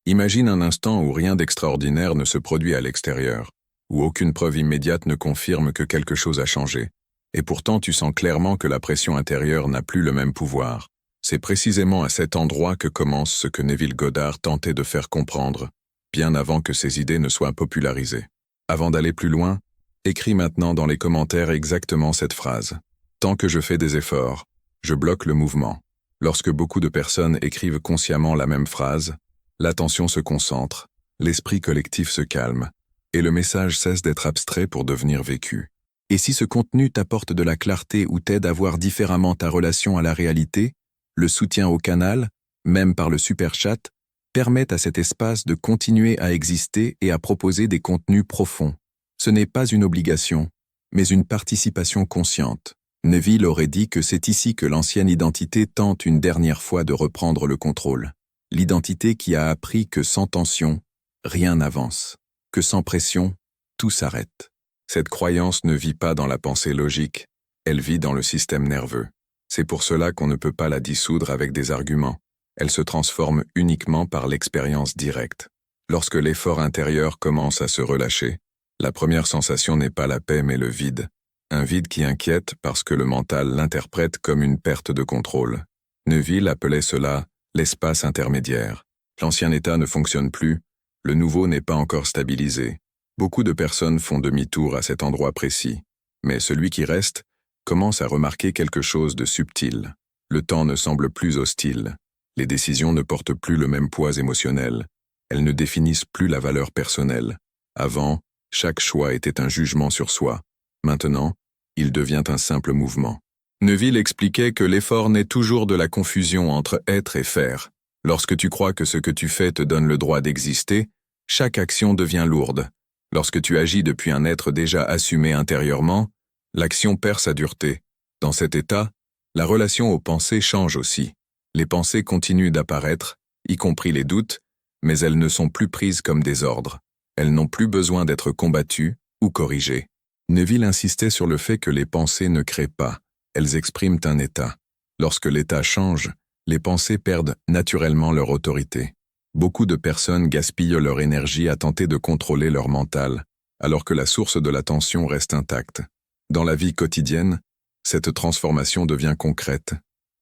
Imagine un instant où rien d'extraordinaire ne se produit à l'extérieur, où aucune preuve immédiate ne confirme que quelque chose a changé. Et pourtant tu sens clairement que la pression intérieure n'a plus le même pouvoir. C'est précisément à cet endroit que commence ce que Neville Goddard tentait de faire comprendre, bien avant que ses idées ne soient popularisées. Avant d'aller plus loin, écris maintenant dans les commentaires exactement cette phrase. Tant que je fais des efforts, je bloque le mouvement. Lorsque beaucoup de personnes écrivent consciemment la même phrase, l'attention se concentre, l'esprit collectif se calme, et le message cesse d'être abstrait pour devenir vécu. Et si ce contenu t'apporte de la clarté ou t'aide à voir différemment ta relation à la réalité, le soutien au canal, même par le super chat, permet à cet espace de continuer à exister et à proposer des contenus profonds. Ce n'est pas une obligation, mais une participation consciente. Neville aurait dit que c'est ici que l'ancienne identité tente une dernière fois de reprendre le contrôle. L'identité qui a appris que sans tension, rien n'avance, que sans pression, tout s'arrête. Cette croyance ne vit pas dans la pensée logique, elle vit dans le système nerveux. C'est pour cela qu'on ne peut pas la dissoudre avec des arguments. Elle se transforme uniquement par l'expérience directe. Lorsque l'effort intérieur commence à se relâcher, la première sensation n'est pas la paix mais le vide. Un vide qui inquiète parce que le mental l'interprète comme une perte de contrôle. Neville appelait cela l'espace intermédiaire. L'ancien état ne fonctionne plus, le nouveau n'est pas encore stabilisé. Beaucoup de personnes font demi-tour à cet endroit précis, mais celui qui reste commence à remarquer quelque chose de subtil. Le temps ne semble plus hostile. Les décisions ne portent plus le même poids émotionnel. Elles ne définissent plus la valeur personnelle. Avant, chaque choix était un jugement sur soi. Maintenant, il devient un simple mouvement. Neville expliquait que l'effort naît toujours de la confusion entre être et faire. Lorsque tu crois que ce que tu fais te donne le droit d'exister, chaque action devient lourde. Lorsque tu agis depuis un être déjà assumé intérieurement, l'action perd sa dureté. Dans cet état, la relation aux pensées change aussi. Les pensées continuent d'apparaître, y compris les doutes, mais elles ne sont plus prises comme des ordres. Elles n'ont plus besoin d'être combattues ou corrigées. Neville insistait sur le fait que les pensées ne créent pas, elles expriment un état. Lorsque l'état change, les pensées perdent naturellement leur autorité. Beaucoup de personnes gaspillent leur énergie à tenter de contrôler leur mental, alors que la source de la tension reste intacte. Dans la vie quotidienne, cette transformation devient concrète.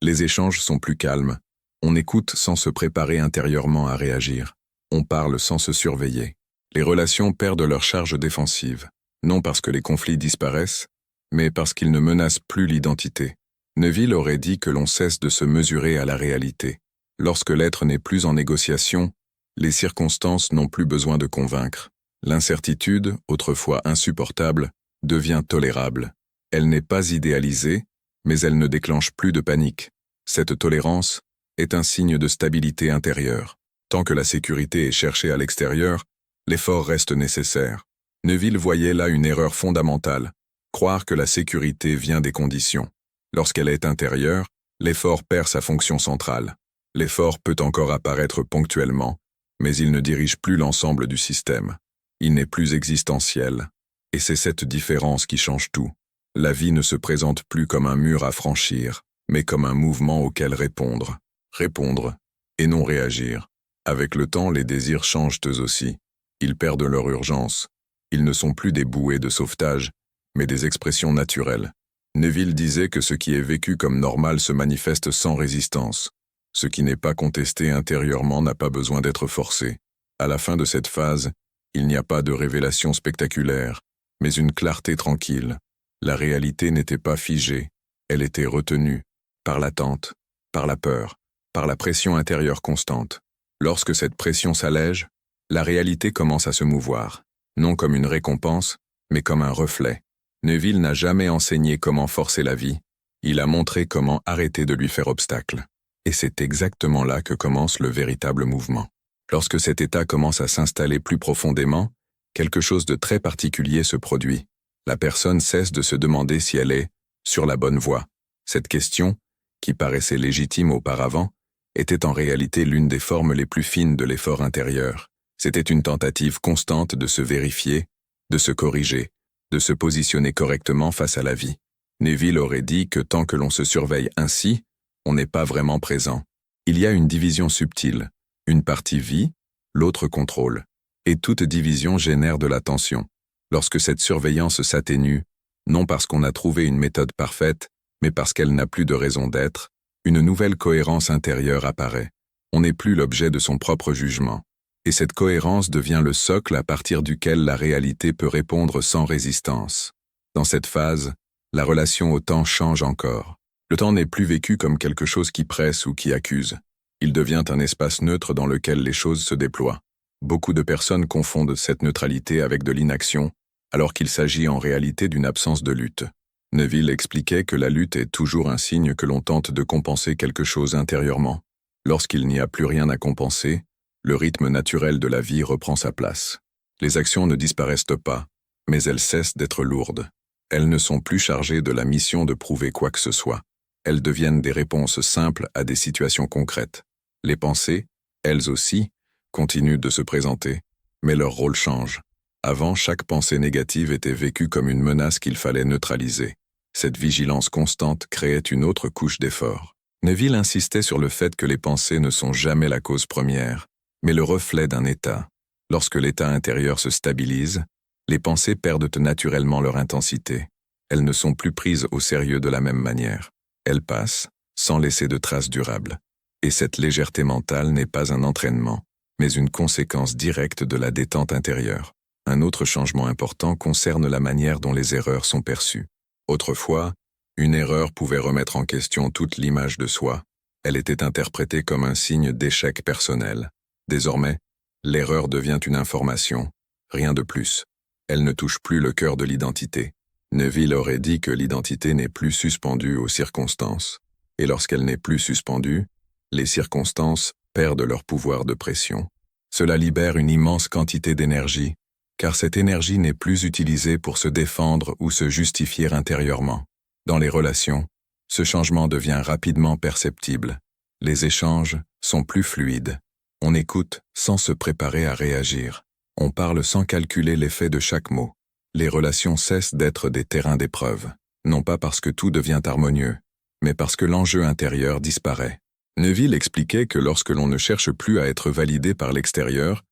Les échanges sont plus calmes. On écoute sans se préparer intérieurement à réagir. On parle sans se surveiller. Les relations perdent leur charge défensive, non parce que les conflits disparaissent, mais parce qu'ils ne menacent plus l'identité. Neville aurait dit que l'on cesse de se mesurer à la réalité. Lorsque l'être n'est plus en négociation, les circonstances n'ont plus besoin de convaincre. L'incertitude, autrefois insupportable, devient tolérable. Elle n'est pas idéalisée, mais elle ne déclenche plus de panique. Cette tolérance est un signe de stabilité intérieure. Tant que la sécurité est cherchée à l'extérieur, l'effort reste nécessaire. Neville voyait là une erreur fondamentale, croire que la sécurité vient des conditions. Lorsqu'elle est intérieure, l'effort perd sa fonction centrale. L'effort peut encore apparaître ponctuellement, mais il ne dirige plus l'ensemble du système. Il n'est plus existentiel. Et c'est cette différence qui change tout. La vie ne se présente plus comme un mur à franchir, mais comme un mouvement auquel répondre. Répondre, et non réagir. Avec le temps, les désirs changent eux aussi. Ils perdent leur urgence. Ils ne sont plus des bouées de sauvetage, mais des expressions naturelles. Neville disait que ce qui est vécu comme normal se manifeste sans résistance. Ce qui n'est pas contesté intérieurement n'a pas besoin d'être forcé. À la fin de cette phase, il n'y a pas de révélation spectaculaire, mais une clarté tranquille. La réalité n'était pas figée, elle était retenue, par l'attente, par la peur, par la pression intérieure constante. Lorsque cette pression s'allège, la réalité commence à se mouvoir, non comme une récompense, mais comme un reflet. Neville n'a jamais enseigné comment forcer la vie, il a montré comment arrêter de lui faire obstacle. Et c'est exactement là que commence le véritable mouvement. Lorsque cet état commence à s'installer plus profondément, quelque chose de très particulier se produit. La personne cesse de se demander si elle est sur la bonne voie. Cette question, qui paraissait légitime auparavant, était en réalité l'une des formes les plus fines de l'effort intérieur. C'était une tentative constante de se vérifier, de se corriger, de se positionner correctement face à la vie. Neville aurait dit que tant que l'on se surveille ainsi, on n'est pas vraiment présent. Il y a une division subtile. Une partie vit, l'autre contrôle. Et toute division génère de la tension. Lorsque cette surveillance s'atténue, non parce qu'on a trouvé une méthode parfaite, mais parce qu'elle n'a plus de raison d'être, une nouvelle cohérence intérieure apparaît. On n'est plus l'objet de son propre jugement. Et cette cohérence devient le socle à partir duquel la réalité peut répondre sans résistance. Dans cette phase, la relation au temps change encore. Le temps n'est plus vécu comme quelque chose qui presse ou qui accuse. Il devient un espace neutre dans lequel les choses se déploient. Beaucoup de personnes confondent cette neutralité avec de l'inaction, alors qu'il s'agit en réalité d'une absence de lutte. Neville expliquait que la lutte est toujours un signe que l'on tente de compenser quelque chose intérieurement. Lorsqu'il n'y a plus rien à compenser, le rythme naturel de la vie reprend sa place. Les actions ne disparaissent pas, mais elles cessent d'être lourdes. Elles ne sont plus chargées de la mission de prouver quoi que ce soit. Elles deviennent des réponses simples à des situations concrètes. Les pensées, elles aussi, continuent de se présenter, mais leur rôle change. Avant, chaque pensée négative était vécue comme une menace qu'il fallait neutraliser. Cette vigilance constante créait une autre couche d'effort. Neville insistait sur le fait que les pensées ne sont jamais la cause première, mais le reflet d'un état. Lorsque l'état intérieur se stabilise, les pensées perdent naturellement leur intensité. Elles ne sont plus prises au sérieux de la même manière. Elles passent, sans laisser de traces durables. Et cette légèreté mentale n'est pas un entraînement, mais une conséquence directe de la détente intérieure. Un autre changement important concerne la manière dont les erreurs sont perçues. Autrefois, une erreur pouvait remettre en question toute l'image de soi. Elle était interprétée comme un signe d'échec personnel. Désormais, l'erreur devient une information, rien de plus. Elle ne touche plus le cœur de l'identité. Neville aurait dit que l'identité n'est plus suspendue aux circonstances. Et lorsqu'elle n'est plus suspendue, les circonstances perdent leur pouvoir de pression. Cela libère une immense quantité d'énergie, car cette énergie n'est plus utilisée pour se défendre ou se justifier intérieurement. Dans les relations, ce changement devient rapidement perceptible. Les échanges sont plus fluides. On écoute sans se préparer à réagir. On parle sans calculer l'effet de chaque mot. Les relations cessent d'être des terrains d'épreuve, non pas parce que tout devient harmonieux, mais parce que l'enjeu intérieur disparaît. Neville expliquait que lorsque l'on ne cherche plus à être validé par l'extérieur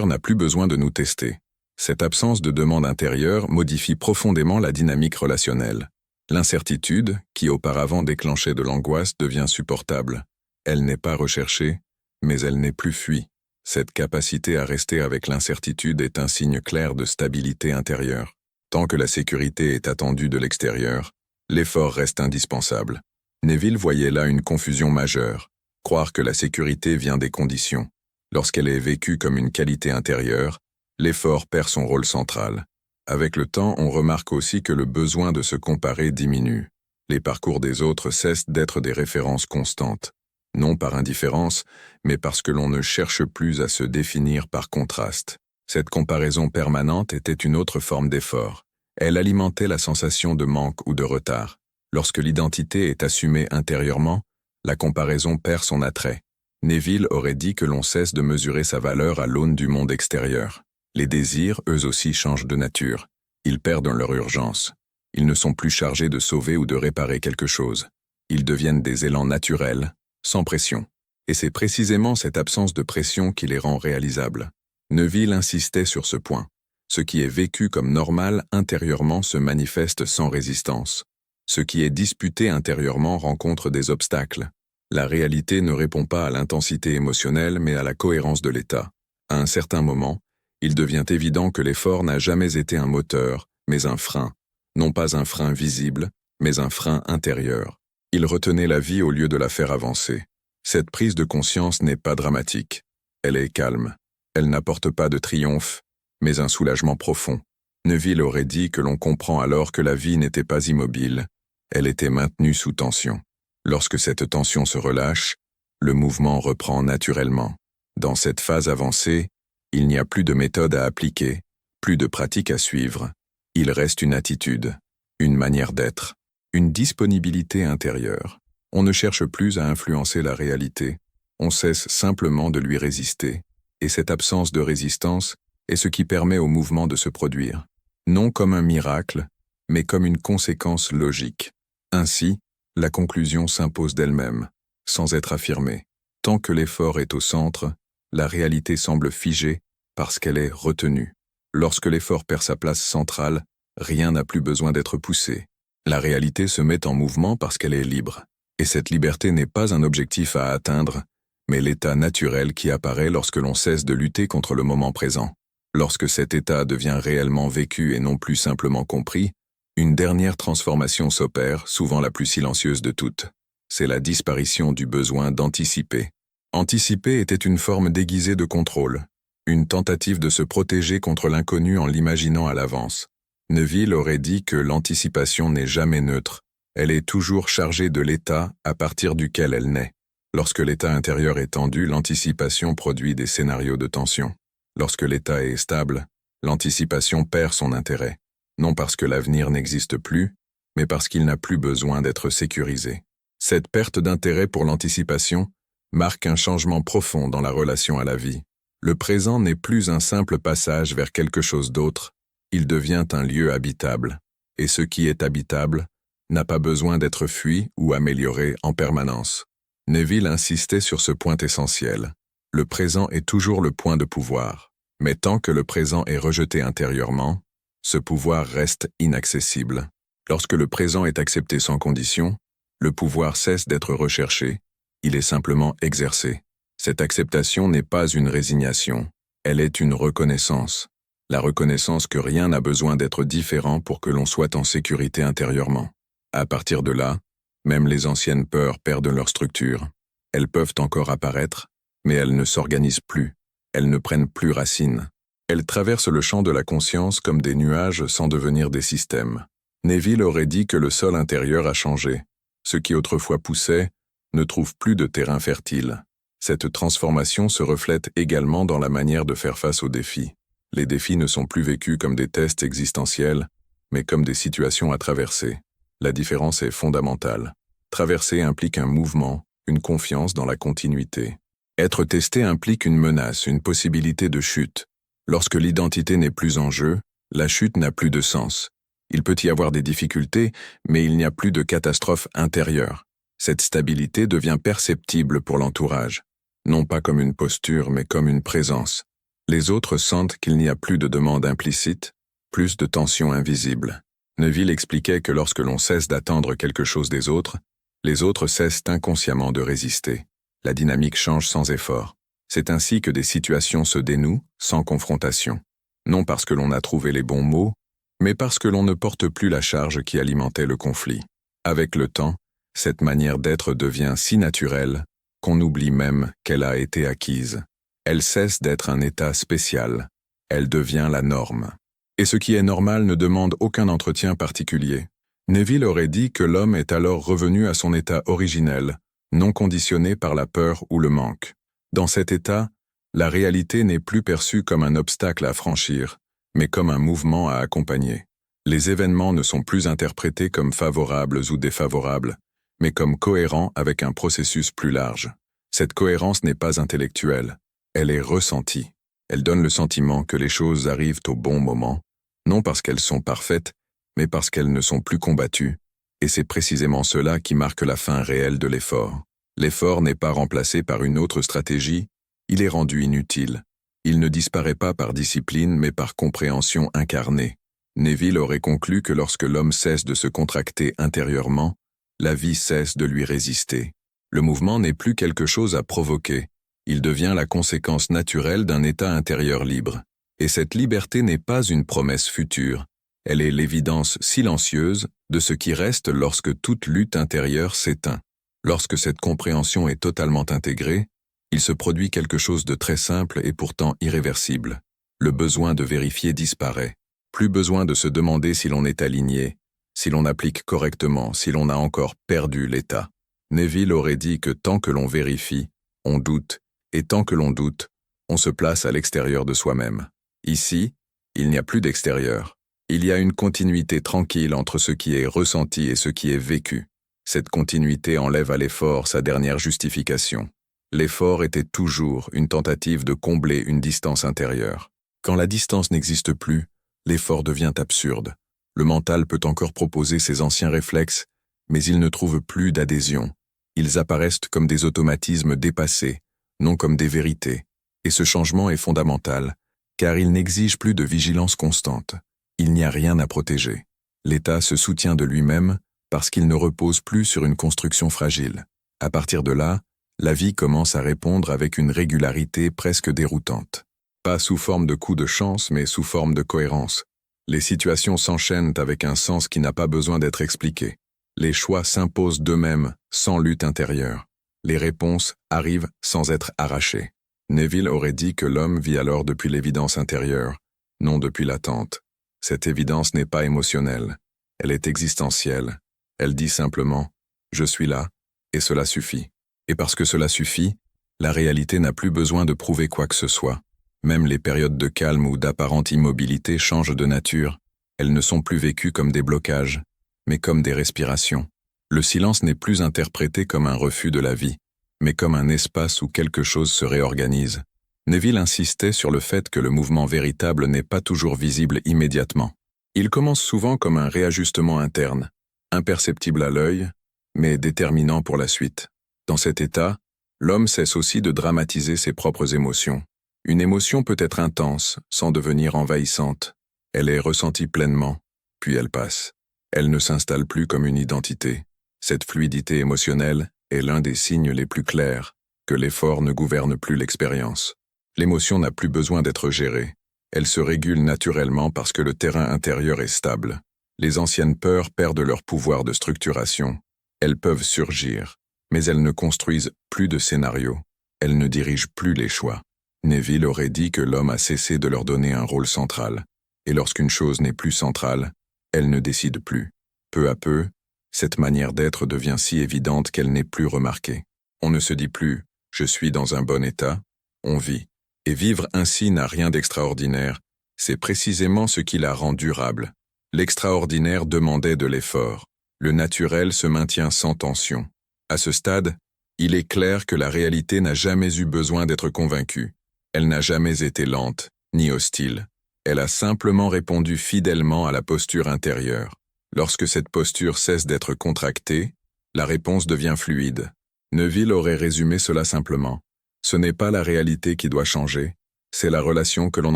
n'a plus besoin de nous tester. Cette absence de demande intérieure modifie profondément la dynamique relationnelle. L'incertitude, qui auparavant déclenchait de l'angoisse, devient supportable. Elle n'est pas recherchée, mais elle n'est plus fuie. Cette capacité à rester avec l'incertitude est un signe clair de stabilité intérieure. Tant que la sécurité est attendue de l'extérieur, l'effort reste indispensable. Neville voyait là une confusion majeure. Croire que la sécurité vient des conditions. Lorsqu'elle est vécue comme une qualité intérieure, l'effort perd son rôle central. Avec le temps, on remarque aussi que le besoin de se comparer diminue. Les parcours des autres cessent d'être des références constantes. Non par indifférence, mais parce que l'on ne cherche plus à se définir par contraste. Cette comparaison permanente était une autre forme d'effort. Elle alimentait la sensation de manque ou de retard. Lorsque l'identité est assumée intérieurement, la comparaison perd son attrait. Neville aurait dit que l'on cesse de mesurer sa valeur à l'aune du monde extérieur. Les désirs, eux aussi, changent de nature. Ils perdent leur urgence. Ils ne sont plus chargés de sauver ou de réparer quelque chose. Ils deviennent des élans naturels, sans pression. Et c'est précisément cette absence de pression qui les rend réalisables. Neville insistait sur ce point. Ce qui est vécu comme normal intérieurement se manifeste sans résistance. Ce qui est disputé intérieurement rencontre des obstacles. La réalité ne répond pas à l'intensité émotionnelle mais à la cohérence de l'état. À un certain moment, il devient évident que l'effort n'a jamais été un moteur, mais un frein. Non pas un frein visible, mais un frein intérieur. Il retenait la vie au lieu de la faire avancer. Cette prise de conscience n'est pas dramatique. Elle est calme. Elle n'apporte pas de triomphe, mais un soulagement profond. Neville aurait dit que l'on comprend alors que la vie n'était pas immobile. Elle était maintenue sous tension. Lorsque cette tension se relâche, le mouvement reprend naturellement. Dans cette phase avancée, il n'y a plus de méthode à appliquer, plus de pratique à suivre. Il reste une attitude, une manière d'être, une disponibilité intérieure. On ne cherche plus à influencer la réalité, on cesse simplement de lui résister. Et cette absence de résistance est ce qui permet au mouvement de se produire. Non comme un miracle, mais comme une conséquence logique. Ainsi, la conclusion s'impose d'elle-même, sans être affirmée. Tant que l'effort est au centre, la réalité semble figée parce qu'elle est retenue. Lorsque l'effort perd sa place centrale, rien n'a plus besoin d'être poussé. La réalité se met en mouvement parce qu'elle est libre. Et cette liberté n'est pas un objectif à atteindre, mais l'état naturel qui apparaît lorsque l'on cesse de lutter contre le moment présent. Lorsque cet état devient réellement vécu et non plus simplement compris, une dernière transformation s'opère, souvent la plus silencieuse de toutes. C'est la disparition du besoin d'anticiper. Anticiper était une forme déguisée de contrôle, une tentative de se protéger contre l'inconnu en l'imaginant à l'avance. Neville aurait dit que l'anticipation n'est jamais neutre, elle est toujours chargée de l'état à partir duquel elle naît. Lorsque l'état intérieur est tendu, l'anticipation produit des scénarios de tension. Lorsque l'état est stable, l'anticipation perd son intérêt, non parce que l'avenir n'existe plus, mais parce qu'il n'a plus besoin d'être sécurisé. Cette perte d'intérêt pour l'anticipation marque un changement profond dans la relation à la vie. Le présent n'est plus un simple passage vers quelque chose d'autre, il devient un lieu habitable, et ce qui est habitable n'a pas besoin d'être fui ou amélioré en permanence. Neville insistait sur ce point essentiel. Le présent est toujours le point de pouvoir, mais tant que le présent est rejeté intérieurement, ce pouvoir reste inaccessible. Lorsque le présent est accepté sans condition, le pouvoir cesse d'être recherché, il est simplement exercé. Cette acceptation n'est pas une résignation, elle est une reconnaissance. La reconnaissance que rien n'a besoin d'être différent pour que l'on soit en sécurité intérieurement. À partir de là, même les anciennes peurs perdent leur structure. Elles peuvent encore apparaître, mais elles ne s'organisent plus, elles ne prennent plus racine. Elles traversent le champ de la conscience comme des nuages sans devenir des systèmes. Neville aurait dit que le sol intérieur a changé. Ce qui autrefois poussait ne trouve plus de terrain fertile. Cette transformation se reflète également dans la manière de faire face aux défis. Les défis ne sont plus vécus comme des tests existentiels, mais comme des situations à traverser. La différence est fondamentale. Traverser implique un mouvement, une confiance dans la continuité. Être testé implique une menace, une possibilité de chute. Lorsque l'identité n'est plus en jeu, la chute n'a plus de sens. Il peut y avoir des difficultés, mais il n'y a plus de catastrophe intérieure. Cette stabilité devient perceptible pour l'entourage, non pas comme une posture, mais comme une présence. Les autres sentent qu'il n'y a plus de demande implicite, plus de tension invisible. Neville expliquait que lorsque l'on cesse d'attendre quelque chose des autres, les autres cessent inconsciemment de résister. La dynamique change sans effort. C'est ainsi que des situations se dénouent, sans confrontation. Non parce que l'on a trouvé les bons mots, mais parce que l'on ne porte plus la charge qui alimentait le conflit. Avec le temps, cette manière d'être devient si naturelle qu'on oublie même qu'elle a été acquise. Elle cesse d'être un état spécial. Elle devient la norme. Et ce qui est normal ne demande aucun entretien particulier. Neville aurait dit que l'homme est alors revenu à son état originel, non conditionné par la peur ou le manque. Dans cet état, la réalité n'est plus perçue comme un obstacle à franchir, mais comme un mouvement à accompagner. Les événements ne sont plus interprétés comme favorables ou défavorables, mais comme cohérents avec un processus plus large. Cette cohérence n'est pas intellectuelle, elle est ressentie. Elle donne le sentiment que les choses arrivent au bon moment, non parce qu'elles sont parfaites, mais parce qu'elles ne sont plus combattues, et c'est précisément cela qui marque la fin réelle de l'effort. L'effort n'est pas remplacé par une autre stratégie, il est rendu inutile. Il ne disparaît pas par discipline, mais par compréhension incarnée. Neville aurait conclu que lorsque l'homme cesse de se contracter intérieurement, la vie cesse de lui résister. Le mouvement n'est plus quelque chose à provoquer, il devient la conséquence naturelle d'un état intérieur libre. Et cette liberté n'est pas une promesse future, elle est l'évidence silencieuse de ce qui reste lorsque toute lutte intérieure s'éteint. Lorsque cette compréhension est totalement intégrée, il se produit quelque chose de très simple et pourtant irréversible. Le besoin de vérifier disparaît. Plus besoin de se demander si l'on est aligné, si l'on applique correctement, si l'on a encore perdu l'état. Neville aurait dit que tant que l'on vérifie, on doute, et tant que l'on doute, on se place à l'extérieur de soi-même. Ici, il n'y a plus d'extérieur. Il y a une continuité tranquille entre ce qui est ressenti et ce qui est vécu. Cette continuité enlève à l'effort sa dernière justification. L'effort était toujours une tentative de combler une distance intérieure. Quand la distance n'existe plus, l'effort devient absurde. Le mental peut encore proposer ses anciens réflexes, mais il ne trouve plus d'adhésion. Ils apparaissent comme des automatismes dépassés, non comme des vérités. Et ce changement est fondamental, car il n'exige plus de vigilance constante. Il n'y a rien à protéger. L'état se soutient de lui-même parce qu'il ne repose plus sur une construction fragile. À partir de là, la vie commence à répondre avec une régularité presque déroutante. Pas sous forme de coups de chance, mais sous forme de cohérence. Les situations s'enchaînent avec un sens qui n'a pas besoin d'être expliqué. Les choix s'imposent d'eux-mêmes, sans lutte intérieure. Les réponses arrivent sans être arrachées. Neville aurait dit que l'homme vit alors depuis l'évidence intérieure, non depuis l'attente. Cette évidence n'est pas émotionnelle, elle est existentielle. Elle dit simplement « je suis là » et cela suffit. Et parce que cela suffit, la réalité n'a plus besoin de prouver quoi que ce soit. Même les périodes de calme ou d'apparente immobilité changent de nature. Elles ne sont plus vécues comme des blocages, mais comme des respirations. Le silence n'est plus interprété comme un refus de la vie, mais comme un espace où quelque chose se réorganise. Neville insistait sur le fait que le mouvement véritable n'est pas toujours visible immédiatement. Il commence souvent comme un réajustement interne, imperceptible à l'œil, mais déterminant pour la suite. Dans cet état, l'homme cesse aussi de dramatiser ses propres émotions. Une émotion peut être intense, sans devenir envahissante. Elle est ressentie pleinement, puis elle passe. Elle ne s'installe plus comme une identité. Cette fluidité émotionnelle est l'un des signes les plus clairs que l'effort ne gouverne plus l'expérience. L'émotion n'a plus besoin d'être gérée. Elle se régule naturellement parce que le terrain intérieur est stable. Les anciennes peurs perdent leur pouvoir de structuration. Elles peuvent surgir, mais elles ne construisent plus de scénario. Elles ne dirigent plus les choix. Neville aurait dit que l'homme a cessé de leur donner un rôle central. Et lorsqu'une chose n'est plus centrale, elle ne décide plus. Peu à peu, cette manière d'être devient si évidente qu'elle n'est plus remarquée. On ne se dit plus « je suis dans un bon état », on vit. Et vivre ainsi n'a rien d'extraordinaire, c'est précisément ce qui la rend durable. L'extraordinaire demandait de l'effort. Le naturel se maintient sans tension. À ce stade, il est clair que la réalité n'a jamais eu besoin d'être convaincue. Elle n'a jamais été lente, ni hostile. Elle a simplement répondu fidèlement à la posture intérieure. Lorsque cette posture cesse d'être contractée, la réponse devient fluide. Neville aurait résumé cela simplement. Ce n'est pas la réalité qui doit changer, c'est la relation que l'on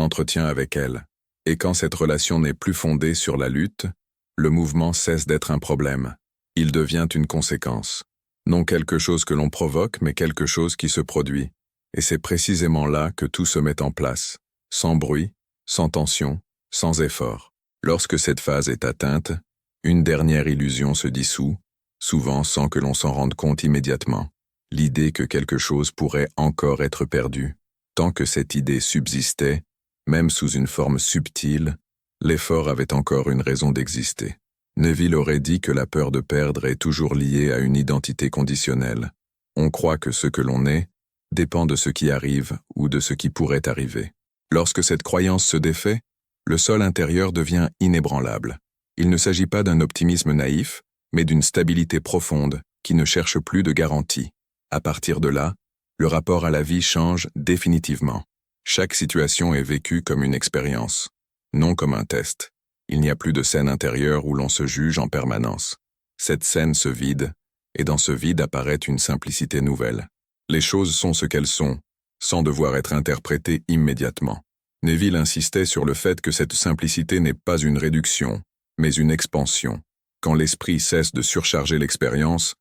entretient avec elle. Et quand cette relation n'est plus fondée sur la lutte, le mouvement cesse d'être un problème. Il devient une conséquence. Non quelque chose que l'on provoque, mais quelque chose qui se produit. Et c'est précisément là que tout se met en place, sans bruit, sans tension, sans effort. Lorsque cette phase est atteinte, une dernière illusion se dissout, souvent sans que l'on s'en rende compte immédiatement. L'idée que quelque chose pourrait encore être perdu. Tant que cette idée subsistait, même sous une forme subtile, l'effort avait encore une raison d'exister. Neville aurait dit que la peur de perdre est toujours liée à une identité conditionnelle. On croit que ce que l'on est dépend de ce qui arrive ou de ce qui pourrait arriver. Lorsque cette croyance se défait, le sol intérieur devient inébranlable. Il ne s'agit pas d'un optimisme naïf, mais d'une stabilité profonde qui ne cherche plus de garantie. À partir de là, le rapport à la vie change définitivement. Chaque situation est vécue comme une expérience, non comme un test. Il n'y a plus de scène intérieure où l'on se juge en permanence. Cette scène se vide, et dans ce vide apparaît une simplicité nouvelle. Les choses sont ce qu'elles sont, sans devoir être interprétées immédiatement. Neville insistait sur le fait que cette simplicité n'est pas une réduction, mais une expansion. Quand l'esprit cesse de surcharger l'expérience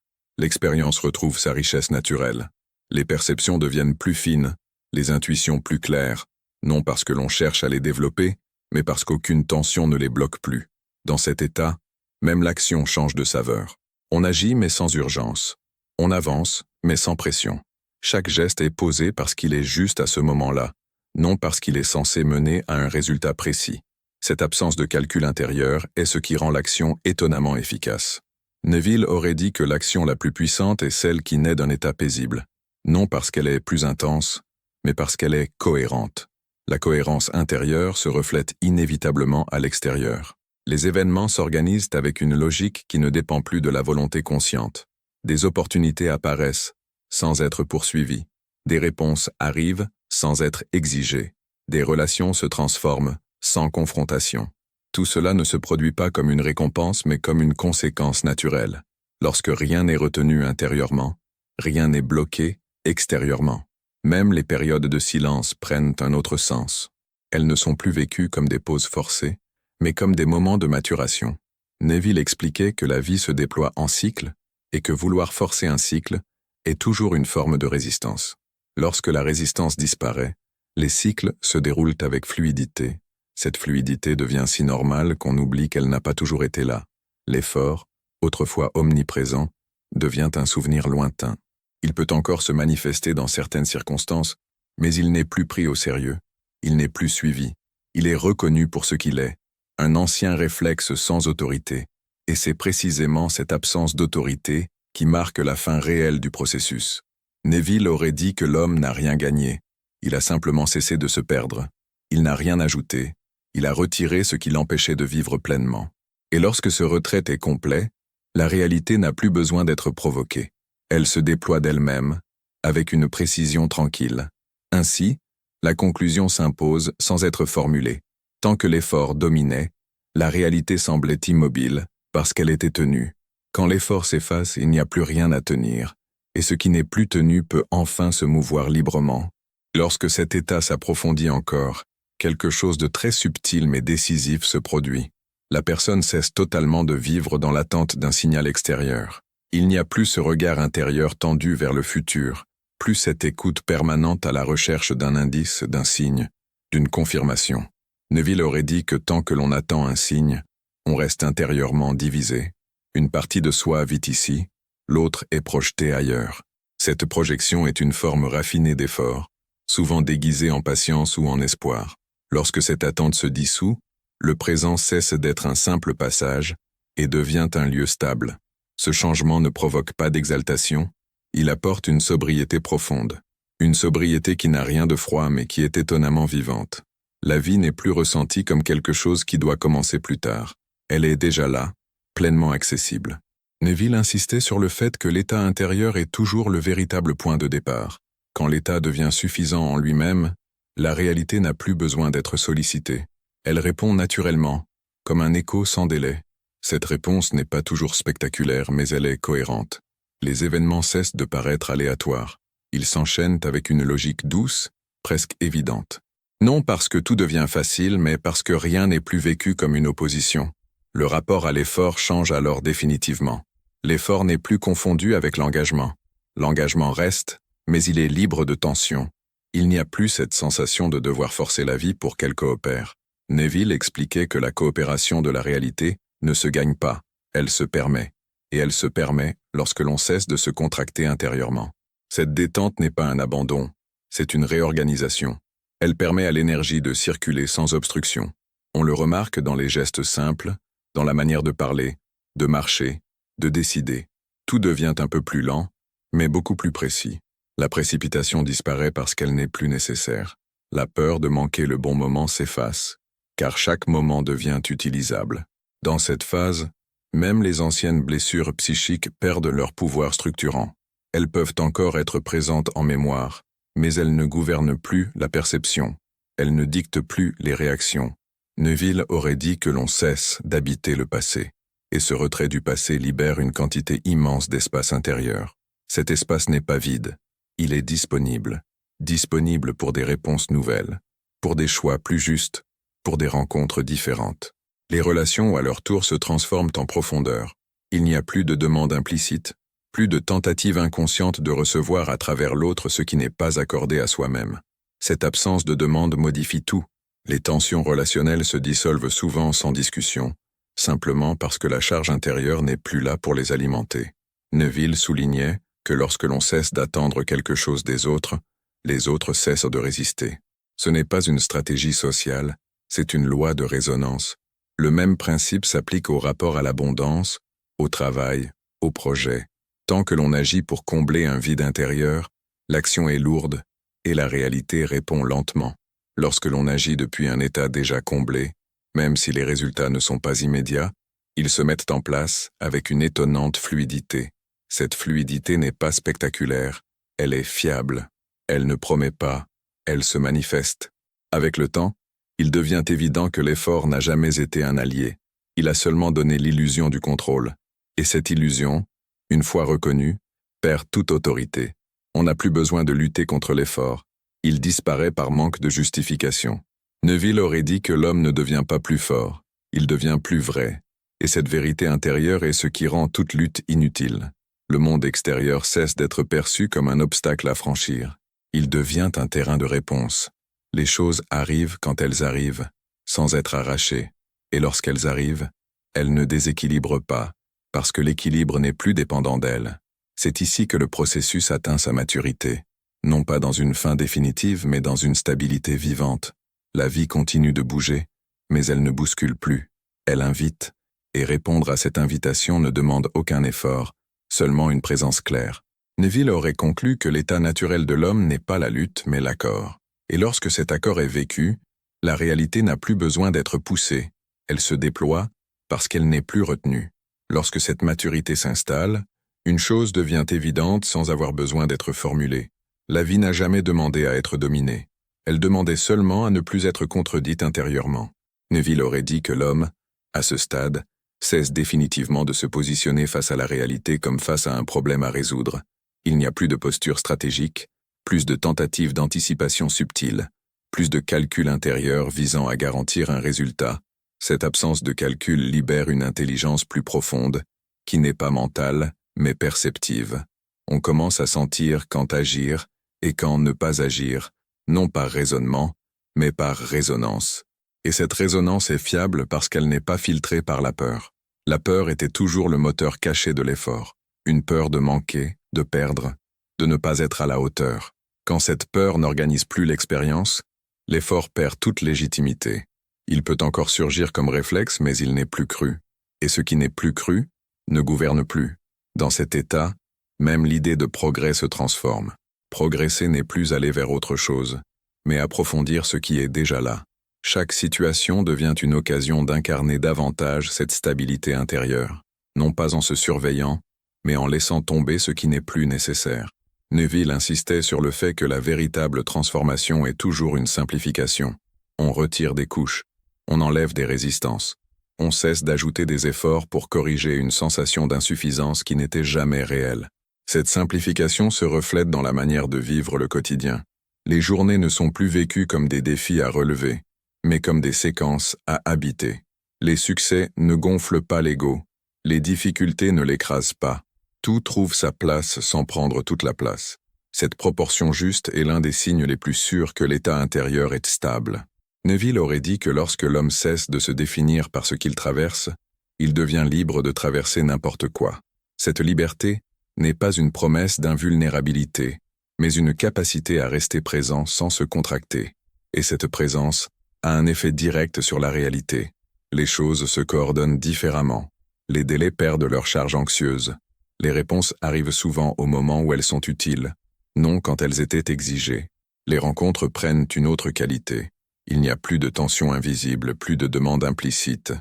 retrouve sa richesse naturelle. Les perceptions deviennent plus fines, les intuitions plus claires, non parce que l'on cherche à les développer, mais parce qu'aucune tension ne les bloque plus. Dans cet état, même l'action change de saveur. On agit mais sans urgence. On avance mais sans pression. Chaque geste est posé parce qu'il est juste à ce moment-là, non parce qu'il est censé mener à un résultat précis. Cette absence de calcul intérieur est ce qui rend l'action étonnamment efficace. Neville aurait dit que l'action la plus puissante est celle qui naît d'un état paisible, non parce qu'elle est plus intense, mais parce qu'elle est cohérente. La cohérence intérieure se reflète inévitablement à l'extérieur. Les événements s'organisent avec une logique qui ne dépend plus de la volonté consciente. Des opportunités apparaissent, sans être poursuivies. Des réponses arrivent, sans être exigées. Des relations se transforment, sans confrontation. Tout cela ne se produit pas comme une récompense, mais comme une conséquence naturelle. Lorsque rien n'est retenu intérieurement, rien n'est bloqué extérieurement. Même les périodes de silence prennent un autre sens. Elles ne sont plus vécues comme des pauses forcées, mais comme des moments de maturation. Neville expliquait que la vie se déploie en cycles et que vouloir forcer un cycle est toujours une forme de résistance. Lorsque la résistance disparaît, les cycles se déroulent avec fluidité. Cette fluidité devient si normale qu'on oublie qu'elle n'a pas toujours été là. L'effort, autrefois omniprésent, devient un souvenir lointain. Il peut encore se manifester dans certaines circonstances, mais il n'est plus pris au sérieux. Il n'est plus suivi. Il est reconnu pour ce qu'il est, un ancien réflexe sans autorité. Et c'est précisément cette absence d'autorité qui marque la fin réelle du processus. Neville aurait dit que l'homme n'a rien gagné. Il a simplement cessé de se perdre. Il n'a rien ajouté. Il a retiré ce qui l'empêchait de vivre pleinement. Et lorsque ce retrait est complet, la réalité n'a plus besoin d'être provoquée. Elle se déploie d'elle-même, avec une précision tranquille. Ainsi, la conclusion s'impose sans être formulée. Tant que l'effort dominait, la réalité semblait immobile parce qu'elle était tenue. Quand l'effort s'efface, il n'y a plus rien à tenir, et ce qui n'est plus tenu peut enfin se mouvoir librement. Lorsque cet état s'approfondit encore, quelque chose de très subtil mais décisif se produit. La personne cesse totalement de vivre dans l'attente d'un signal extérieur. Il n'y a plus ce regard intérieur tendu vers le futur, plus cette écoute permanente à la recherche d'un indice, d'un signe, d'une confirmation. Neville aurait dit que tant que l'on attend un signe, on reste intérieurement divisé. Une partie de soi vit ici, l'autre est projetée ailleurs. Cette projection est une forme raffinée d'effort, souvent déguisée en patience ou en espoir. Lorsque cette attente se dissout, le présent cesse d'être un simple passage et devient un lieu stable. Ce changement ne provoque pas d'exaltation, il apporte une sobriété profonde. Une sobriété qui n'a rien de froid mais qui est étonnamment vivante. La vie n'est plus ressentie comme quelque chose qui doit commencer plus tard. Elle est déjà là, pleinement accessible. Neville insistait sur le fait que l'état intérieur est toujours le véritable point de départ. Quand l'état devient suffisant en lui-même, la réalité n'a plus besoin d'être sollicitée. Elle répond naturellement, comme un écho sans délai. Cette réponse n'est pas toujours spectaculaire, mais elle est cohérente. Les événements cessent de paraître aléatoires. Ils s'enchaînent avec une logique douce, presque évidente. Non parce que tout devient facile, mais parce que rien n'est plus vécu comme une opposition. Le rapport à l'effort change alors définitivement. L'effort n'est plus confondu avec l'engagement. L'engagement reste, mais il est libre de tension. Il n'y a plus cette sensation de devoir forcer la vie pour qu'elle coopère. Neville expliquait que la coopération de la réalité ne se gagne pas, elle se permet. Et elle se permet lorsque l'on cesse de se contracter intérieurement. Cette détente n'est pas un abandon, c'est une réorganisation. Elle permet à l'énergie de circuler sans obstruction. On le remarque dans les gestes simples, dans la manière de parler, de marcher, de décider. Tout devient un peu plus lent, mais beaucoup plus précis. La précipitation disparaît parce qu'elle n'est plus nécessaire. La peur de manquer le bon moment s'efface, car chaque moment devient utilisable. Dans cette phase, même les anciennes blessures psychiques perdent leur pouvoir structurant. Elles peuvent encore être présentes en mémoire, mais elles ne gouvernent plus la perception. Elles ne dictent plus les réactions. Neville aurait dit que l'on cesse d'habiter le passé, et ce retrait du passé libère une quantité immense d'espace intérieur. Cet espace n'est pas vide, il est disponible. Disponible pour des réponses nouvelles, pour des choix plus justes, pour des rencontres différentes. Les relations, à leur tour, se transforment en profondeur. Il n'y a plus de demande implicite, plus de tentative inconsciente de recevoir à travers l'autre ce qui n'est pas accordé à soi-même. Cette absence de demande modifie tout. Les tensions relationnelles se dissolvent souvent sans discussion, simplement parce que la charge intérieure n'est plus là pour les alimenter. Neville soulignait que lorsque l'on cesse d'attendre quelque chose des autres, les autres cessent de résister. Ce n'est pas une stratégie sociale, c'est une loi de résonance. Le même principe s'applique au rapport à l'abondance, au travail, au projet. Tant que l'on agit pour combler un vide intérieur, l'action est lourde et la réalité répond lentement. Lorsque l'on agit depuis un état déjà comblé, même si les résultats ne sont pas immédiats, ils se mettent en place avec une étonnante fluidité. Cette fluidité n'est pas spectaculaire, elle est fiable. Elle ne promet pas, elle se manifeste. Avec le temps, il devient évident que l'effort n'a jamais été un allié. Il a seulement donné l'illusion du contrôle. Et cette illusion, une fois reconnue, perd toute autorité. On n'a plus besoin de lutter contre l'effort. Il disparaît par manque de justification. Neville aurait dit que l'homme ne devient pas plus fort, il devient plus vrai. Et cette vérité intérieure est ce qui rend toute lutte inutile. Le monde extérieur cesse d'être perçu comme un obstacle à franchir. Il devient un terrain de réponse. Les choses arrivent quand elles arrivent, sans être arrachées. Et lorsqu'elles arrivent, elles ne déséquilibrent pas, parce que l'équilibre n'est plus dépendant d'elles. C'est ici que le processus atteint sa maturité. Non pas dans une fin définitive, mais dans une stabilité vivante. La vie continue de bouger, mais elle ne bouscule plus. Elle invite, et répondre à cette invitation ne demande aucun effort, seulement une présence claire. Neville aurait conclu que l'état naturel de l'homme n'est pas la lutte, mais l'accord. Et lorsque cet accord est vécu, la réalité n'a plus besoin d'être poussée. Elle se déploie parce qu'elle n'est plus retenue. Lorsque cette maturité s'installe, une chose devient évidente sans avoir besoin d'être formulée. La vie n'a jamais demandé à être dominée. Elle demandait seulement à ne plus être contredite intérieurement. Neville aurait dit que l'homme, à ce stade, cesse définitivement de se positionner face à la réalité comme face à un problème à résoudre. Il n'y a plus de posture stratégique, plus de tentatives d'anticipation subtile, plus de calcul intérieur visant à garantir un résultat. Cette absence de calcul libère une intelligence plus profonde, qui n'est pas mentale, mais perceptive. On commence à sentir quand agir et quand ne pas agir, non par raisonnement, mais par résonance. Et cette résonance est fiable parce qu'elle n'est pas filtrée par la peur. La peur était toujours le moteur caché de l'effort. Une peur de manquer, de perdre, de ne pas être à la hauteur. Quand cette peur n'organise plus l'expérience, l'effort perd toute légitimité. Il peut encore surgir comme réflexe, mais il n'est plus cru. Et ce qui n'est plus cru ne gouverne plus. Dans cet état, même l'idée de progrès se transforme. Progresser n'est plus aller vers autre chose, mais approfondir ce qui est déjà là. Chaque situation devient une occasion d'incarner davantage cette stabilité intérieure, non pas en se surveillant, mais en laissant tomber ce qui n'est plus nécessaire. Neville insistait sur le fait que la véritable transformation est toujours une simplification. On retire des couches, on enlève des résistances, on cesse d'ajouter des efforts pour corriger une sensation d'insuffisance qui n'était jamais réelle. Cette simplification se reflète dans la manière de vivre le quotidien. Les journées ne sont plus vécues comme des défis à relever, mais comme des séquences à habiter. Les succès ne gonflent pas l'ego, les difficultés ne l'écrasent pas. Tout trouve sa place sans prendre toute la place. Cette proportion juste est l'un des signes les plus sûrs que l'état intérieur est stable. Neville aurait dit que lorsque l'homme cesse de se définir par ce qu'il traverse, il devient libre de traverser n'importe quoi. Cette liberté n'est pas une promesse d'invulnérabilité, mais une capacité à rester présent sans se contracter. Et cette présence a un effet direct sur la réalité. Les choses se coordonnent différemment. Les délais perdent leur charge anxieuse. Les réponses arrivent souvent au moment où elles sont utiles, non quand elles étaient exigées. Les rencontres prennent une autre qualité. Il n'y a plus de tension invisible, plus de demande implicite.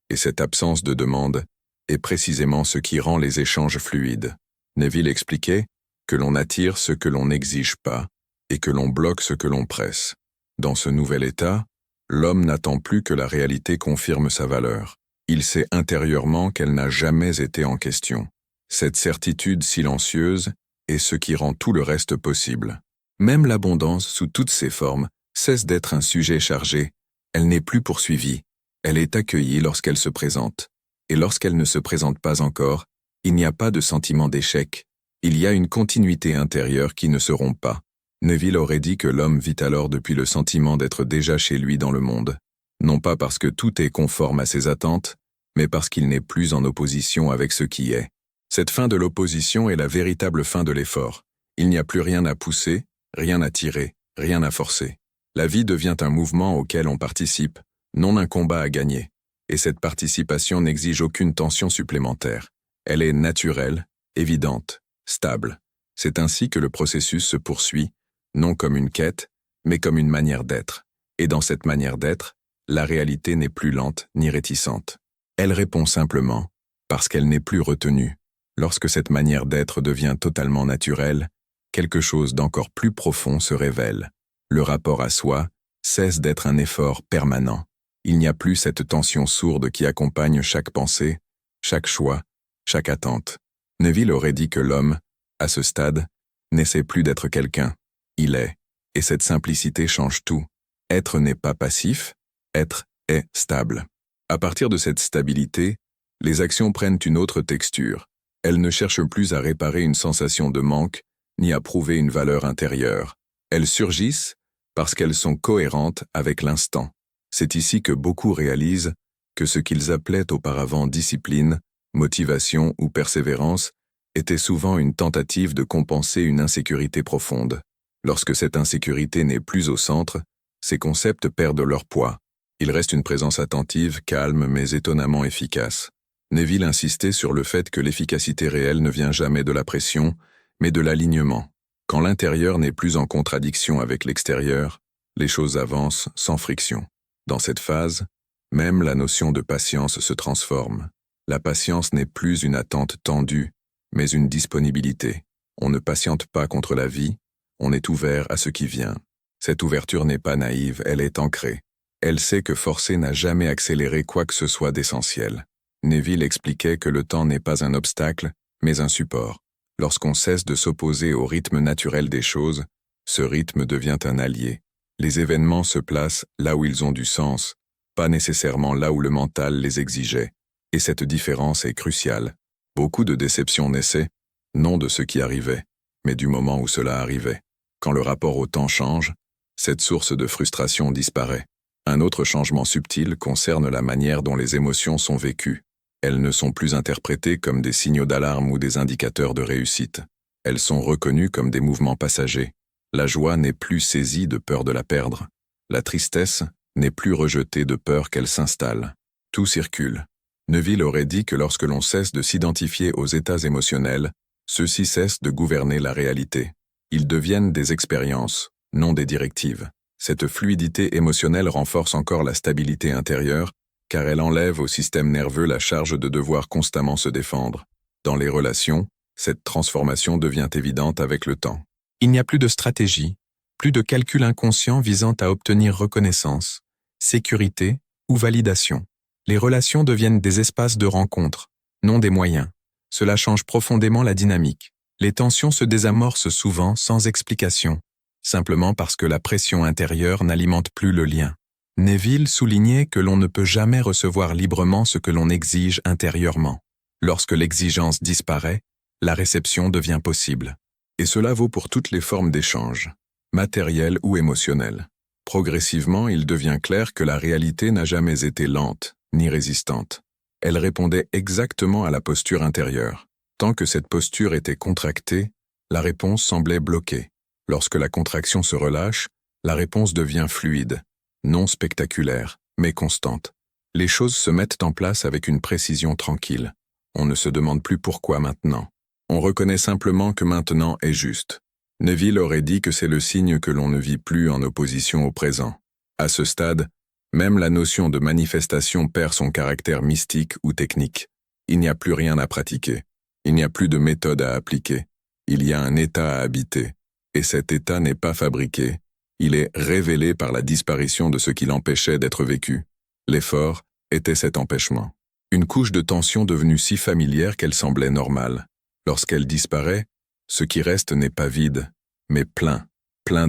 Et cette absence de demande est précisément ce qui rend les échanges fluides. Neville expliquait que l'on attire ce que l'on n'exige pas et que l'on bloque ce que l'on presse. Dans ce nouvel état, l'homme n'attend plus que la réalité confirme sa valeur. Il sait intérieurement qu'elle n'a jamais été en question. Cette certitude silencieuse est ce qui rend tout le reste possible. Même l'abondance, sous toutes ses formes, cesse d'être un sujet chargé. Elle n'est plus poursuivie. Elle est accueillie lorsqu'elle se présente. Et lorsqu'elle ne se présente pas encore, il n'y a pas de sentiment d'échec. Il y a une continuité intérieure qui ne se rompt pas. Neville aurait dit que l'homme vit alors depuis le sentiment d'être déjà chez lui dans le monde. Non pas parce que tout est conforme à ses attentes, mais parce qu'il n'est plus en opposition avec ce qui est. Cette fin de l'opposition est la véritable fin de l'effort. Il n'y a plus rien à pousser, rien à tirer, rien à forcer. La vie devient un mouvement auquel on participe, non un combat à gagner. Et cette participation n'exige aucune tension supplémentaire. Elle est naturelle, évidente, stable. C'est ainsi que le processus se poursuit, non comme une quête, mais comme une manière d'être. Et dans cette manière d'être, la réalité n'est plus lente ni réticente. Elle répond simplement, parce qu'elle n'est plus retenue. Lorsque cette manière d'être devient totalement naturelle, quelque chose d'encore plus profond se révèle. Le rapport à soi cesse d'être un effort permanent. Il n'y a plus cette tension sourde qui accompagne chaque pensée, chaque choix, chaque attente. Neville aurait dit que l'homme, à ce stade, n'essaie plus d'être quelqu'un. Il est. Et cette simplicité change tout. Être n'est pas passif, être est stable. À partir de cette stabilité, les actions prennent une autre texture. Elles ne cherchent plus à réparer une sensation de manque, ni à prouver une valeur intérieure. Elles surgissent parce qu'elles sont cohérentes avec l'instant. C'est ici que beaucoup réalisent que ce qu'ils appelaient auparavant discipline, motivation ou persévérance était souvent une tentative de compenser une insécurité profonde. Lorsque cette insécurité n'est plus au centre, ces concepts perdent leur poids. Il reste une présence attentive, calme mais étonnamment efficace. Neville insistait sur le fait que l'efficacité réelle ne vient jamais de la pression, mais de l'alignement. Quand l'intérieur n'est plus en contradiction avec l'extérieur, les choses avancent sans friction. Dans cette phase, même la notion de patience se transforme. La patience n'est plus une attente tendue, mais une disponibilité. On ne patiente pas contre la vie, on est ouvert à ce qui vient. Cette ouverture n'est pas naïve, elle est ancrée. Elle sait que forcer n'a jamais accéléré quoi que ce soit d'essentiel. Neville expliquait que le temps n'est pas un obstacle, mais un support. Lorsqu'on cesse de s'opposer au rythme naturel des choses, ce rythme devient un allié. Les événements se placent là où ils ont du sens, pas nécessairement là où le mental les exigeait. Et cette différence est cruciale. Beaucoup de déceptions naissaient, non de ce qui arrivait, mais du moment où cela arrivait. Quand le rapport au temps change, cette source de frustration disparaît. Un autre changement subtil concerne la manière dont les émotions sont vécues. Elles ne sont plus interprétées comme des signaux d'alarme ou des indicateurs de réussite. Elles sont reconnues comme des mouvements passagers. La joie n'est plus saisie de peur de la perdre. La tristesse n'est plus rejetée de peur qu'elle s'installe. Tout circule. Neville aurait dit que lorsque l'on cesse de s'identifier aux états émotionnels, ceux-ci cessent de gouverner la réalité. Ils deviennent des expériences, non des directives. Cette fluidité émotionnelle renforce encore la stabilité intérieure, car elle enlève au système nerveux la charge de devoir constamment se défendre. Dans les relations, cette transformation devient évidente avec le temps. Il n'y a plus de stratégie, plus de calcul inconscient visant à obtenir reconnaissance, sécurité ou validation. Les relations deviennent des espaces de rencontre, non des moyens. Cela change profondément la dynamique. Les tensions se désamorcent souvent sans explication, simplement parce que la pression intérieure n'alimente plus le lien. Neville soulignait que l'on ne peut jamais recevoir librement ce que l'on exige intérieurement. Lorsque l'exigence disparaît, la réception devient possible. Et cela vaut pour toutes les formes d'échange, matérielles ou émotionnelles. Progressivement, il devient clair que la réalité n'a jamais été lente, ni résistante. Elle répondait exactement à la posture intérieure. Tant que cette posture était contractée, la réponse semblait bloquée. Lorsque la contraction se relâche, la réponse devient fluide, non spectaculaire, mais constante. Les choses se mettent en place avec une précision tranquille. On ne se demande plus pourquoi maintenant. On reconnaît simplement que maintenant est juste. Neville aurait dit que c'est le signe que l'on ne vit plus en opposition au présent. À ce stade, même la notion de manifestation perd son caractère mystique ou technique. Il n'y a plus rien à pratiquer. Il n'y a plus de méthode à appliquer. Il y a un état à habiter. Et cet état n'est pas fabriqué. Il est révélé par la disparition de ce qui l'empêchait d'être vécu. L'effort était cet empêchement. Une couche de tension devenue si familière qu'elle semblait normale. Lorsqu'elle disparaît, ce qui reste n'est pas vide, mais plein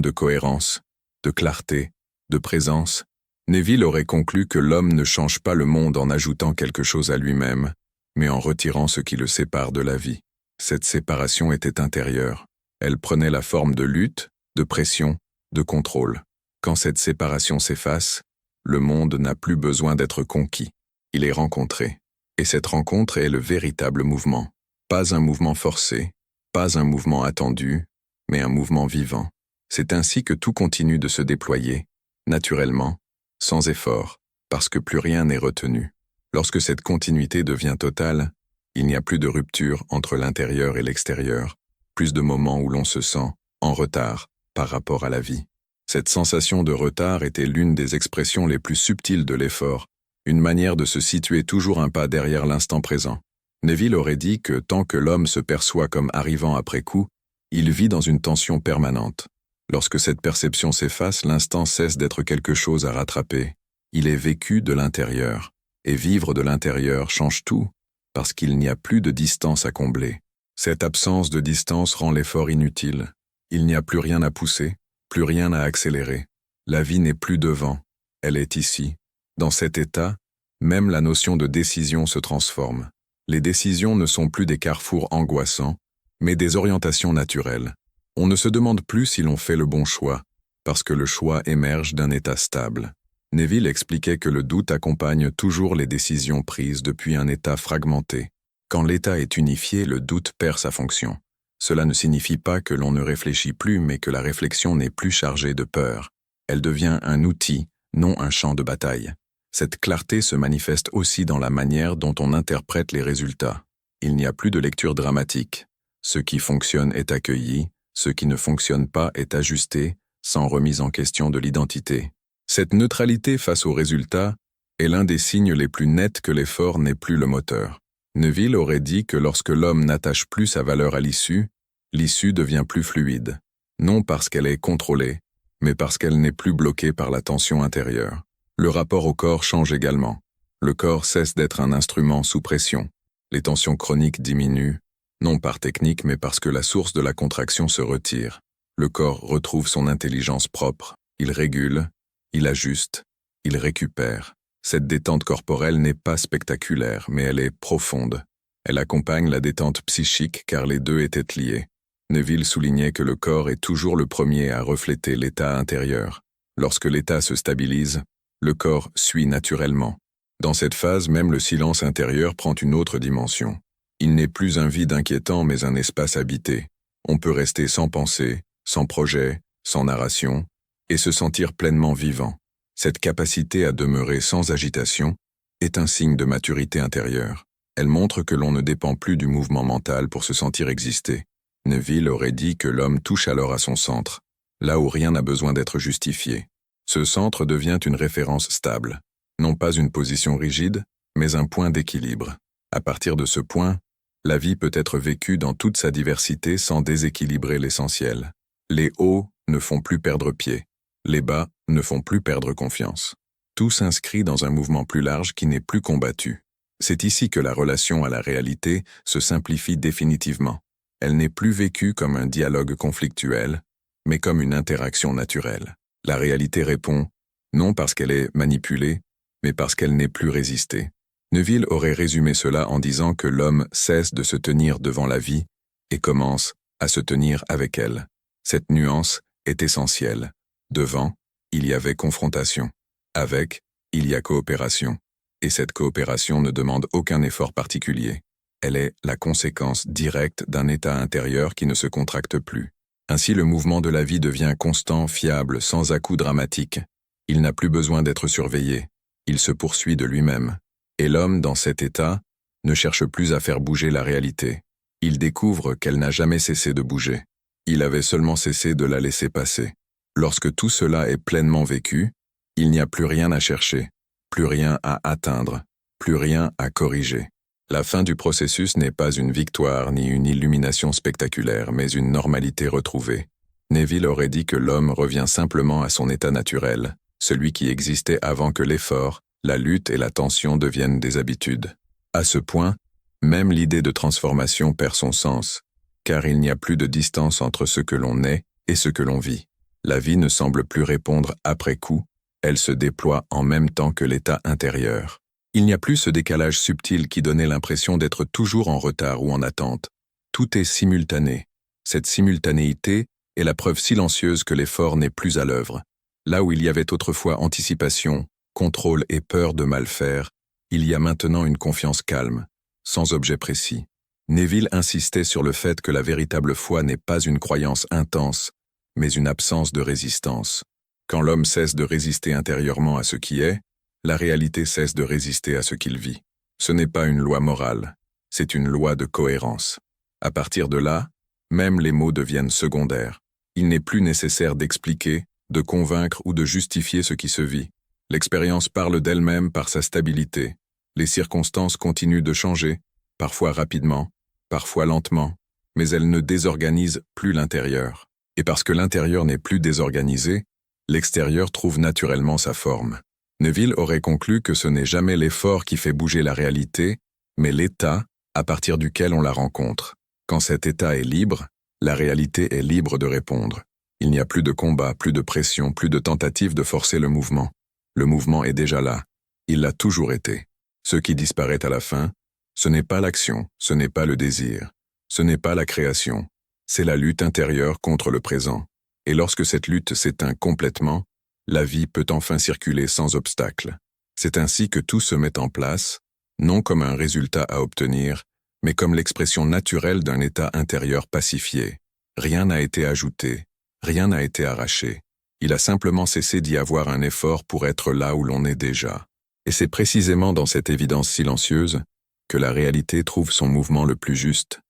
de cohérence, de clarté, de présence. Neville aurait conclu que l'homme ne change pas le monde en ajoutant quelque chose à lui-même, mais en retirant ce qui le sépare de la vie. Cette séparation était intérieure. Elle prenait la forme de lutte, de pression, de contrôle. Quand cette séparation s'efface, le monde n'a plus besoin d'être conquis. Il est rencontré. Et cette rencontre est le véritable mouvement. Pas un mouvement forcé, pas un mouvement attendu, mais un mouvement vivant. C'est ainsi que tout continue de se déployer, naturellement, sans effort, parce que plus rien n'est retenu. Lorsque cette continuité devient totale, il n'y a plus de rupture entre l'intérieur et l'extérieur, plus de moments où l'on se sent en retard par rapport à la vie. Cette sensation de retard était l'une des expressions les plus subtiles de l'effort, une manière de se situer toujours un pas derrière l'instant présent. Neville aurait dit que tant que l'homme se perçoit comme arrivant après coup, il vit dans une tension permanente. Lorsque cette perception s'efface, l'instant cesse d'être quelque chose à rattraper. Il est vécu de l'intérieur. Et vivre de l'intérieur change tout, parce qu'il n'y a plus de distance à combler. Cette absence de distance rend l'effort inutile. Il n'y a plus rien à pousser, plus rien à accélérer. La vie n'est plus devant, elle est ici. Dans cet état, même la notion de décision se transforme. Les décisions ne sont plus des carrefours angoissants, mais des orientations naturelles. On ne se demande plus si l'on fait le bon choix, parce que le choix émerge d'un état stable. Neville expliquait que le doute accompagne toujours les décisions prises depuis un état fragmenté. Quand l'état est unifié, le doute perd sa fonction. Cela ne signifie pas que l'on ne réfléchit plus, mais que la réflexion n'est plus chargée de peur. Elle devient un outil, non un champ de bataille. Cette clarté se manifeste aussi dans la manière dont on interprète les résultats. Il n'y a plus de lecture dramatique. Ce qui fonctionne est accueilli, ce qui ne fonctionne pas est ajusté, sans remise en question de l'identité. Cette neutralité face aux résultats est l'un des signes les plus nets que l'effort n'est plus le moteur. Neville aurait dit que lorsque l'homme n'attache plus sa valeur à l'issue devient plus fluide. Non parce qu'elle est contrôlée, mais parce qu'elle n'est plus bloquée par la tension intérieure. Le rapport au corps change également. Le corps cesse d'être un instrument sous pression. Les tensions chroniques diminuent, non par technique mais parce que la source de la contraction se retire. Le corps retrouve son intelligence propre, il régule, il ajuste, il récupère. Cette détente corporelle n'est pas spectaculaire, mais elle est profonde. Elle accompagne la détente psychique car les deux étaient liés. Neville soulignait que le corps est toujours le premier à refléter l'état intérieur. Lorsque l'état se stabilise, le corps suit naturellement. Dans cette phase, même le silence intérieur prend une autre dimension. Il n'est plus un vide inquiétant mais un espace habité. On peut rester sans pensée, sans projet, sans narration, et se sentir pleinement vivant. Cette capacité à demeurer sans agitation est un signe de maturité intérieure. Elle montre que l'on ne dépend plus du mouvement mental pour se sentir exister. Neville aurait dit que l'homme touche alors à son centre, là où rien n'a besoin d'être justifié. Ce centre devient une référence stable, non pas une position rigide, mais un point d'équilibre. À partir de ce point, la vie peut être vécue dans toute sa diversité sans déséquilibrer l'essentiel. Les hauts ne font plus perdre pied, les bas ne font plus perdre confiance. Tout s'inscrit dans un mouvement plus large qui n'est plus combattu. C'est ici que la relation à la réalité se simplifie définitivement. Elle n'est plus vécue comme un dialogue conflictuel, mais comme une interaction naturelle. La réalité répond, non parce qu'elle est manipulée, mais parce qu'elle n'est plus résistée. Neville aurait résumé cela en disant que l'homme cesse de se tenir devant la vie et commence à se tenir avec elle. Cette nuance est essentielle. Devant, il y avait confrontation. Avec, il y a coopération. Et cette coopération ne demande aucun effort particulier. Elle est la conséquence directe d'un état intérieur qui ne se contracte plus. Ainsi le mouvement de la vie devient constant, fiable, sans à-coups dramatiques. Il n'a plus besoin d'être surveillé. Il se poursuit de lui-même. Et l'homme, dans cet état, ne cherche plus à faire bouger la réalité. Il découvre qu'elle n'a jamais cessé de bouger. Il avait seulement cessé de la laisser passer. Lorsque tout cela est pleinement vécu, il n'y a plus rien à chercher, plus rien à atteindre, plus rien à corriger. La fin du processus n'est pas une victoire ni une illumination spectaculaire, mais une normalité retrouvée. Neville aurait dit que l'homme revient simplement à son état naturel, celui qui existait avant que l'effort, la lutte et la tension deviennent des habitudes. À ce point, même l'idée de transformation perd son sens, car il n'y a plus de distance entre ce que l'on est et ce que l'on vit. La vie ne semble plus répondre après coup, elle se déploie en même temps que l'état intérieur. Il n'y a plus ce décalage subtil qui donnait l'impression d'être toujours en retard ou en attente. Tout est simultané. Cette simultanéité est la preuve silencieuse que l'effort n'est plus à l'œuvre. Là où il y avait autrefois anticipation, contrôle et peur de mal faire, il y a maintenant une confiance calme, sans objet précis. Neville insistait sur le fait que la véritable foi n'est pas une croyance intense, mais une absence de résistance. Quand l'homme cesse de résister intérieurement à ce qui est, la réalité cesse de résister à ce qu'il vit. Ce n'est pas une loi morale, c'est une loi de cohérence. À partir de là, même les mots deviennent secondaires. Il n'est plus nécessaire d'expliquer, de convaincre ou de justifier ce qui se vit. L'expérience parle d'elle-même par sa stabilité. Les circonstances continuent de changer, parfois rapidement, parfois lentement, mais elles ne désorganisent plus l'intérieur. Et parce que l'intérieur n'est plus désorganisé, l'extérieur trouve naturellement sa forme. Neville aurait conclu que ce n'est jamais l'effort qui fait bouger la réalité, mais l'état à partir duquel on la rencontre. Quand cet état est libre, la réalité est libre de répondre. Il n'y a plus de combat, plus de pression, plus de tentative de forcer le mouvement. Le mouvement est déjà là. Il l'a toujours été. Ce qui disparaît à la fin, ce n'est pas l'action, ce n'est pas le désir, ce n'est pas la création, c'est la lutte intérieure contre le présent. Et lorsque cette lutte s'éteint complètement, la vie peut enfin circuler sans obstacle. C'est ainsi que tout se met en place, non comme un résultat à obtenir, mais comme l'expression naturelle d'un état intérieur pacifié. Rien n'a été ajouté, rien n'a été arraché. Il a simplement cessé d'y avoir un effort pour être là où l'on est déjà. Et c'est précisément dans cette évidence silencieuse que la réalité trouve son mouvement le plus juste,